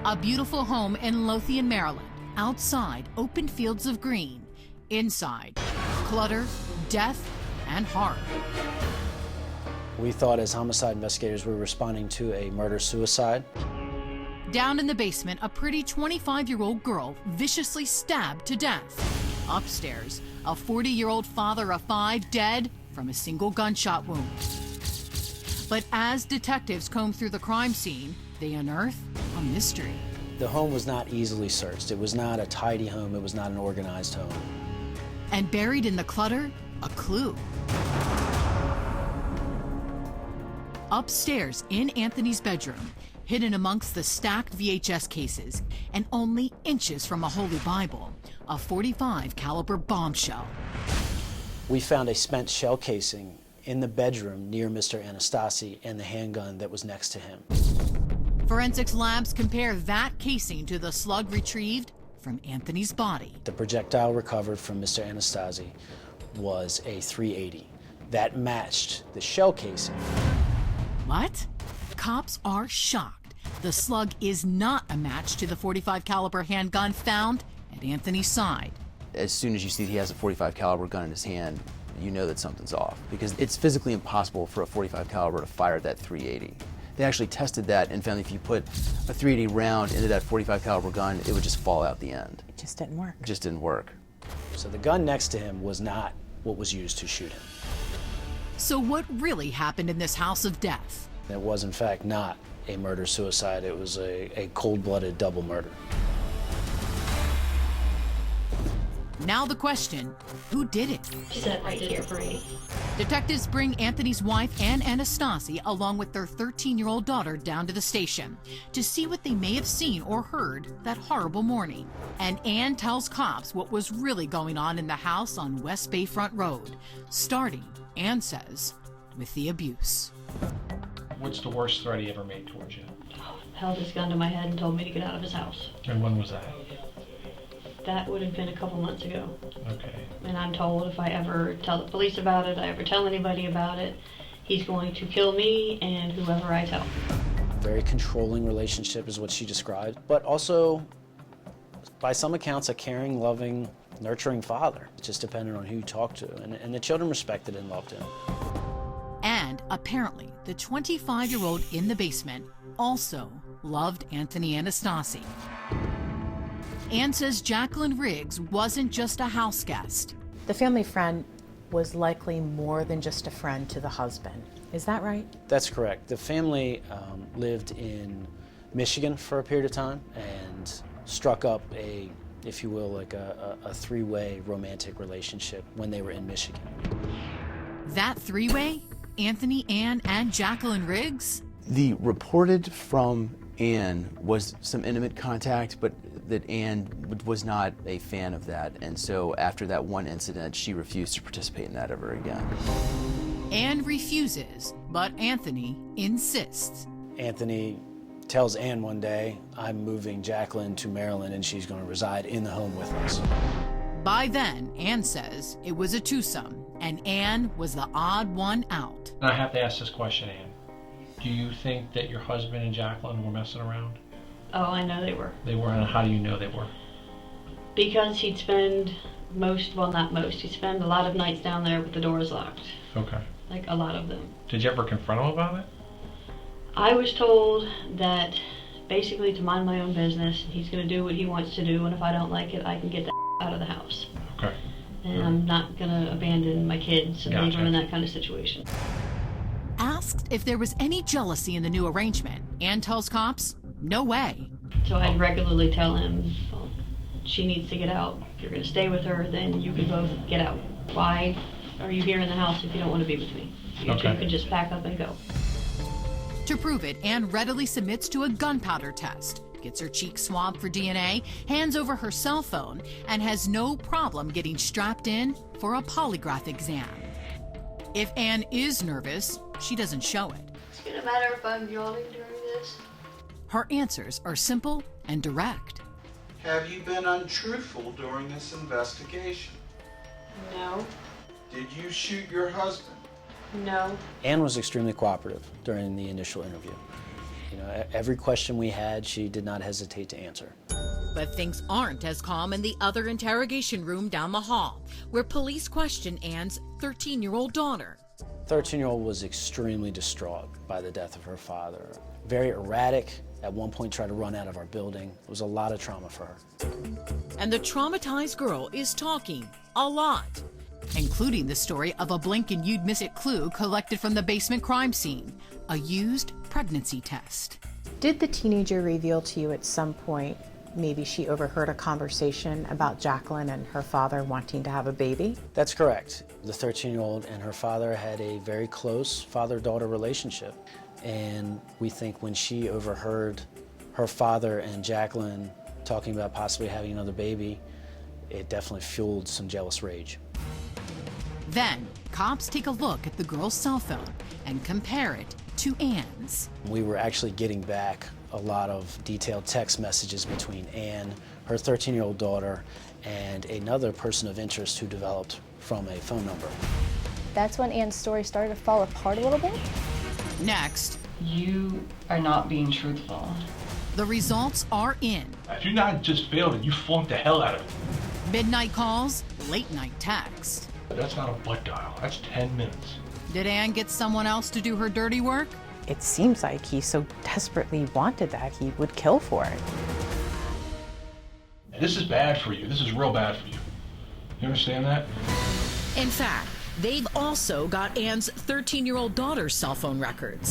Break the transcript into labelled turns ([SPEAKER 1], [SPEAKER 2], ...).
[SPEAKER 1] A beautiful home in Lothian, Maryland. Outside, open fields of green. Inside, clutter, death, and horror.
[SPEAKER 2] We thought as homicide investigators we were responding to a murder-suicide.
[SPEAKER 1] Down in the basement, a pretty 25-year-old girl viciously stabbed to death. Upstairs, a 40-year-old father of 5 dead from a single gunshot wound. But as detectives comb through the crime scene, they unearth a mystery.
[SPEAKER 2] The home was not easily searched. It was not a tidy home. It was not an organized home.
[SPEAKER 1] And buried in the clutter, a clue. Upstairs in Anthony's bedroom, hidden amongst the stacked VHS cases and only inches from a Holy Bible, a .45 caliber bombshell.
[SPEAKER 2] We found a spent shell casing in the bedroom near Mr. Anastasi and the handgun that was next to him.
[SPEAKER 1] Forensics labs compare that casing to the slug retrieved from Anthony's body.
[SPEAKER 2] The projectile recovered from Mr. Anastasi was a .380. That matched the shell casing.
[SPEAKER 1] What? Cops are shocked. The slug is not a match to the .45 caliber handgun found at Anthony's side.
[SPEAKER 3] As soon as you see he has a .45 caliber gun in his hand, you know that something's off, because it's physically impossible for a .45 caliber to fire that .380. They actually tested that and found if you put a .380 round into that .45 caliber gun, it would just fall out the end.
[SPEAKER 4] It just didn't work.
[SPEAKER 3] It just didn't work.
[SPEAKER 2] So the gun next to him was not what was used to shoot him.
[SPEAKER 1] So what really happened in this house of death?
[SPEAKER 2] It was in fact not a murder-suicide. It was a cold-blooded double murder.
[SPEAKER 1] Now the question, who did it?
[SPEAKER 5] Set right here for me.
[SPEAKER 1] Detectives bring Anthony's wife, Ann Anastasi, along with their 13-year-old daughter down to the station to see what they may have seen or heard that horrible morning. And Ann tells cops what was really going on in the house on West Bayfront Road, starting, Ann says, with the abuse.
[SPEAKER 6] What's the worst threat he ever made towards you?
[SPEAKER 5] Held his gun to my head and told me to get out of his house.
[SPEAKER 6] And when was that?
[SPEAKER 5] That would have been a couple months ago.
[SPEAKER 6] Okay.
[SPEAKER 5] And I'm told if I ever tell the police about it, I ever tell anybody about it, he's going to kill me and whoever I tell.
[SPEAKER 2] Very controlling relationship is what she described, but also, by some accounts, a caring, loving, nurturing father. It just depended on who you talked to, and the children respected and loved him.
[SPEAKER 1] And apparently, the 25-year-old in the basement also loved Anthony Anastasi. Ann says Jacqueline Riggs wasn't just a house guest.
[SPEAKER 4] The family friend was likely more than just a friend to the husband. Is that right?
[SPEAKER 2] That's correct. The family lived in Michigan for a period of time and struck up a, if you will, like a three-way romantic relationship when they were in Michigan.
[SPEAKER 1] That three-way? Anthony, Ann, and Jacqueline Riggs?
[SPEAKER 3] The reported from Ann was some intimate contact, but that Ann was not a fan of that, and so after that one incident, she refused to participate in that ever again.
[SPEAKER 1] Ann refuses, but Anthony insists.
[SPEAKER 2] Anthony tells Ann one day, I'm moving Jacqueline to Maryland and she's going to reside in the home with us.
[SPEAKER 1] By then, Ann says it was a twosome, and Ann was the odd one out.
[SPEAKER 6] I have to ask this question, Ann. Do you think that your husband and Jacqueline were messing around?
[SPEAKER 5] Oh, I know they were.
[SPEAKER 6] They were, and how do you know they were?
[SPEAKER 5] Because he'd spend he'd spend a lot of nights down there with the doors locked.
[SPEAKER 6] Okay.
[SPEAKER 5] Like a lot of them.
[SPEAKER 6] Did you ever confront him about it?
[SPEAKER 5] I was told that basically to mind my own business, he's going to do what he wants to do, and if I don't like it, I can get the out of the house.
[SPEAKER 6] Okay.
[SPEAKER 5] And I'm not going to abandon my kids and leave them in that kind of situation.
[SPEAKER 1] Asked if there was any jealousy in the new arrangement, Ann tells cops, no way.
[SPEAKER 5] So I'd regularly tell him, well, she needs to get out. If you're going to stay with her, then you can both get out. Why are you here in the house if you don't want to be with me? You two can just pack up and go.
[SPEAKER 1] To prove it, Ann readily submits to a gunpowder test, gets her cheek swabbed for DNA, hands over her cell phone, and has no problem getting strapped in for a polygraph exam. If Ann is nervous, she doesn't show it.
[SPEAKER 5] It's going to matter if I'm yawning during this.
[SPEAKER 1] Her answers are simple and direct.
[SPEAKER 7] Have you been untruthful during this investigation?
[SPEAKER 5] No.
[SPEAKER 7] Did you shoot your husband?
[SPEAKER 5] No.
[SPEAKER 2] Ann was extremely cooperative during the initial interview. You know, every question we had, she did not hesitate to answer.
[SPEAKER 1] But things aren't as calm in the other interrogation room down the hall, where police question Anne's 13-year-old daughter.
[SPEAKER 2] 13-year-old was extremely distraught by the death of her father. Very erratic, at one point tried to run out of our building. It was a lot of trauma for her.
[SPEAKER 1] And the traumatized girl is talking a lot, including the story of a blink and you'd miss it clue collected from the basement crime scene, a used pregnancy test.
[SPEAKER 4] Did the teenager reveal to you at some point maybe she overheard a conversation about Jacqueline and her father wanting to have a baby?
[SPEAKER 2] That's correct. The 13-year-old and her father had a very close father-daughter relationship. And we think when she overheard her father and Jacqueline talking about possibly having another baby, it definitely fueled some jealous rage.
[SPEAKER 1] Then, cops take a look at the girl's cell phone and compare it to Anne's.
[SPEAKER 2] We were actually getting back a lot of detailed text messages between Anne, her 13-year-old daughter, and another person of interest who developed from a phone number.
[SPEAKER 8] That's when Anne's story started to fall apart a little bit.
[SPEAKER 1] Next,
[SPEAKER 9] you are not being truthful.
[SPEAKER 1] the results are in.
[SPEAKER 6] If you not just failed it, you flunked the hell out of it.
[SPEAKER 1] Midnight calls, late night text.
[SPEAKER 6] That's not a butt dial. That's 10 minutes.
[SPEAKER 1] Did Anne get someone else to do her dirty work?
[SPEAKER 4] It seems like he so desperately wanted that he would kill for it.
[SPEAKER 6] This is bad for you. This is real bad for you. You understand that?
[SPEAKER 1] In fact, they've also got Anne's 13-year-old daughter's cell phone records.